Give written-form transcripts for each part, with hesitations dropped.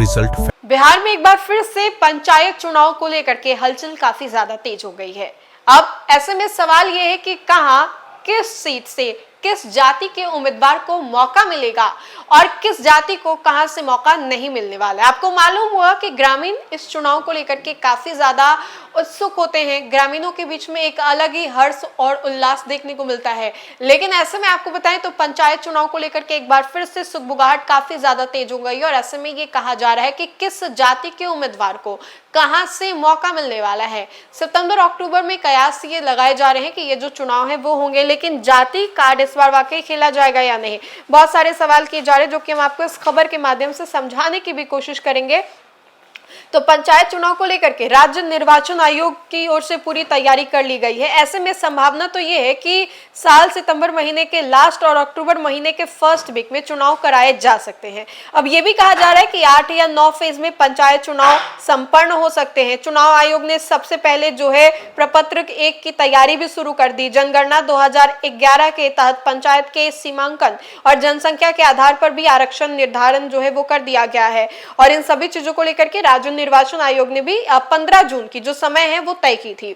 Result. Bihar में एक बार फिर से पंचायत चुनाव को लेकर के हलचल काफी ज्यादा तेज हो गई है। अब ऐसे में सवाल यह है कि कहां, किस सीट से किस जाति के उम्मीदवार को मौका मिलेगा और किस जाति को कहां से मौका नहीं मिलने वाला है। आपको मालूम हुआ कि ग्रामीण इस चुनाव को लेकर के काफी ज्यादा उत्सुक होते हैं, ग्रामीणों के बीच में एक अलग ही हर्ष और उल्लास देखने को मिलता है। लेकिन ऐसे में आपको बताएं तो पंचायत चुनाव को लेकर के एक बार फिर से सुगबुगाहट काफी ज्यादा तेज हो गई है और ऐसे में ये कहा जा रहा है कि किस जाति के उम्मीदवार को कहां से मौका मिलने वाला है। सितंबर अक्टूबर में कयास ये लगाए जा रहे हैं कि ये जो चुनाव है वो होंगे, लेकिन जाति कार्ड इस बार वाकई खेला जाएगा या नहीं, बहुत सारे सवाल किए जा रहे हैं जो कि हम आपको इस खबर के माध्यम से समझाने की भी कोशिश करेंगे। तो पंचायत चुनाव को लेकर के राज्य निर्वाचन आयोग की ओर से पूरी तैयारी कर ली गई है। ऐसे में संभावना तो ये है कि साल सितंबर महीने के लास्ट और अक्टूबर महीने के फर्स्ट वीक में चुनाव कराए जा सकते हैं। अब ये भी कहा जा रहा है कि 8 या 9 फेज में पंचायत चुनाव संपन्न हो सकते हैं। चुनाव आयोग ने सबसे पहले जो है प्रपत्र 1 की तैयारी भी शुरू कर दी। जनगणना 2011 के तहत पंचायत के सीमांकन और जनसंख्या के आधार पर भी आरक्षण निर्धारण जो है वो कर दिया गया है और इन सभी चीजों को लेकर के राज्य निर्वाचन आयोग ने भी 15 जून की जो समय है वो तय की थी।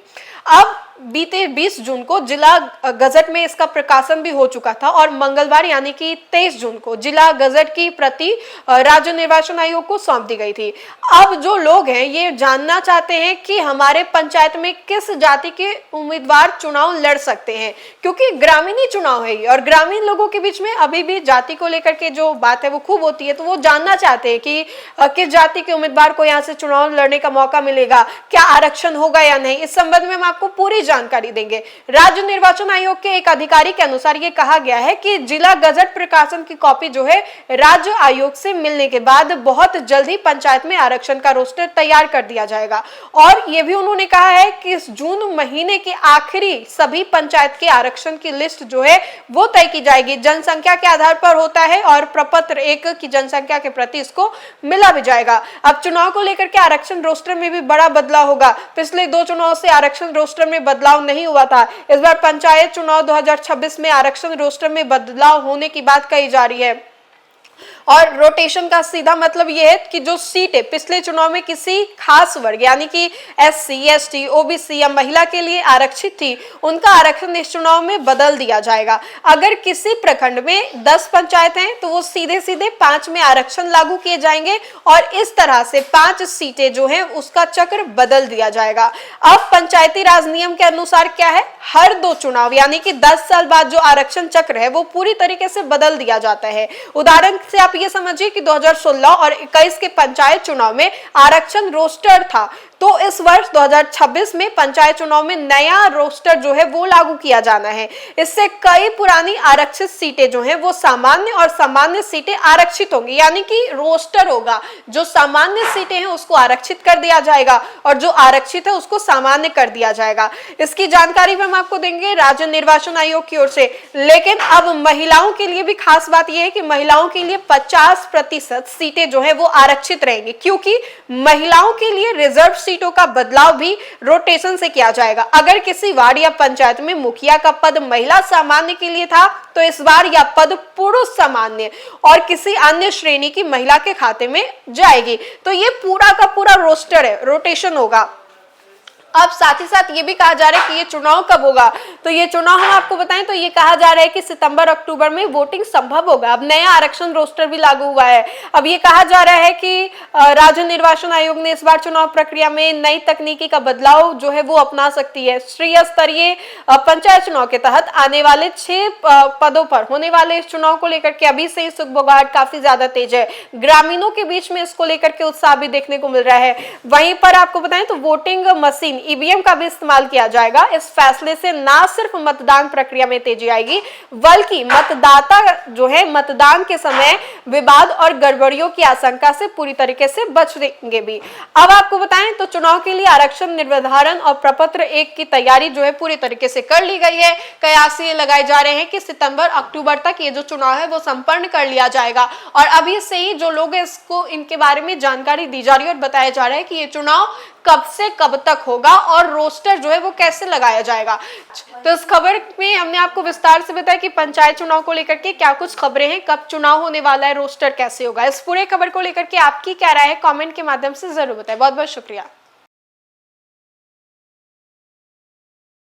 अब बीते 20 जून को जिला गजट में इसका प्रकाशन भी हो चुका था और मंगलवार यानी कि 23 जून को जिला गजट की प्रति राज्य निर्वाचन आयोग को सौंप दी गई थी। अब जो लोग हैं ये जानना चाहते हैं कि हमारे पंचायत में किस जाति के उम्मीदवार चुनाव लड़ सकते हैं, क्योंकि ग्रामीणी चुनाव है और ग्रामीण लोगों के बीच में अभी भी जाति को लेकर के जो बात है वो खूब होती है। तो वो जानना चाहते हैं कि किस जाति के उम्मीदवार को यहाँ से चुनाव लड़ने का मौका मिलेगा, क्या आरक्षण होगा या नहीं। इस संबंध में हम आपको पूरी जानकारी देंगे। राज्य निर्वाचन आयोग के एक अधिकारी के अनुसार ये कहा गया है कि जिला गजट प्रकाशन की कॉपी जो है राज्य आयोग से मिलने के बाद बहुत जल्दी पंचायत में आरक्षण का रोस्टर तैयार कर दिया जाएगा और ये भी उन्होंने कहा है कि इस जून महीने के आखिरी सभी पंचायत के आरक्षण की लिस्ट जो है वो तय की जाएगी। जनसंख्या के आधार पर होता है और प्रपत्र 1 की जनसंख्या के प्रति इसको मिला भी जाएगा। अब चुनाव को लेकर के आरक्षण रोस्टर में भी बड़ा बदलाव होगा। पिछले 2 चुनाव से आरक्षण रोस्टर में बदलाव नहीं हुआ था। इस बार पंचायत चुनाव 2026 में आरक्षण रोस्टर में बदलाव होने की बात कही जा रही है और रोटेशन का सीधा मतलब यह है कि जो सीटें पिछले चुनाव में किसी खास वर्ग यानी कि SC, ST, OBC या महिला के लिए आरक्षित थी, उनका आरक्षण इस चुनाव में बदल दिया जाएगा। अगर किसी प्रखंड में 10 पंचायत हैं तो वो सीधे सीधे 5 में आरक्षण लागू किए जाएंगे और इस तरह से 5 सीटें जो हैं उसका चक्र बदल दिया जाएगा। अब पंचायती राज नियम के अनुसार क्या है, हर 2 चुनाव यानी कि 10 साल बाद जो आरक्षण चक्र है वो पूरी तरीके से बदल दिया जाता है। उदाहरण से आप ये समझिए कि 2016 और 21 के पंचायत चुनाव में आरक्षण रोस्टर था, तो इस वर्ष 2026 में पंचायत चुनाव में नया रोस्टर जो है वो लागू किया जाना है। इससे कई पुरानी आरक्षित सीटें जो हैं वो सामान्य और सामान्य सीटें आरक्षित होंगी, यानी कि रोस्टर होगा, जो सामान्य सीटें हैं उसको आरक्षित कर दिया जाएगा और जो आरक्षित है उसको सामान्य कर दिया जाएगा। इसकी जानकारी भी हम आपको देंगे राज्य निर्वाचन आयोग की ओर से। लेकिन अब महिलाओं के लिए भी खास बात यह है कि महिलाओं के लिए 50% सीटें जो है वो आरक्षित रहेंगी, क्योंकि महिलाओं के लिए रिजर्व सीटों का बदलाव भी रोटेशन से किया जाएगा। अगर किसी वार्ड या पंचायत में मुखिया का पद महिला सामान्य के लिए था तो इस बार यह पद पुरुष सामान्य और किसी अन्य श्रेणी की महिला के खाते में जाएगी। तो ये पूरा का पूरा रोस्टर है, रोटेशन होगा। अब साथ ही साथ ये भी कहा जा रहा है कि ये चुनाव कब होगा, तो ये चुनाव हम आपको बताएं तो ये कहा जा रहा है कि सितंबर अक्टूबर में वोटिंग संभव होगा। अब नया आरक्षण रोस्टर भी लागू हुआ है। अब ये कहा जा रहा है कि राज्य निर्वाचन आयोग ने इस बार चुनाव प्रक्रिया में नई तकनीकी का बदलाव जो है वो अपना सकती है। त्रिस्तरीय स्तरीय पंचायत चुनाव के तहत आने वाले 6 पदों पर होने वाले इस चुनाव को लेकर के अभी से ही सुगबुगाहट काफी ज्यादा तेज है। ग्रामीणों के बीच में इसको लेकर के उत्साह भी देखने को मिल रहा है। वहीं पर आपको बताएं तो वोटिंग मशीन EVM का भी इस्तेमाल किया जाएगा। इस फैसले से ना सिर्फ मतदान प्रक्रिया में तेजी आएगी बल्कि मतदाता जो है मतदान के समय विवाद और गड़बड़ियों की आशंका से पूरी तरीके से बचेंगे भी। अब आपको बताएं तो चुनाव के लिए आरक्षण निर्धारण और प्रपत्र 1 की तैयारी जो है पूरी तरीके से कर ली गई है। कयास ये लगाए जा रहे हैं कि सितंबर अक्टूबर तक ये जो चुनाव है वो संपन्न कर लिया जाएगा और अभी से ही जो लोग इसको इनके बारे में जानकारी दी जा रही है और बताया जा रहा है कि ये चुनाव कब से कब तक होगा और रोस्टर जो है वो कैसे लगाया जाएगा। तो इस खबर में हमने आपको विस्तार से बताया कि पंचायत चुनाव को लेकर के क्या कुछ खबरें हैं, कब चुनाव होने वाला है, रोस्टर कैसे होगा। इस पूरे खबर को लेकर के आपकी क्या राय है, कमेंट के माध्यम से जरूर बताएं। बहुत बहुत शुक्रिया।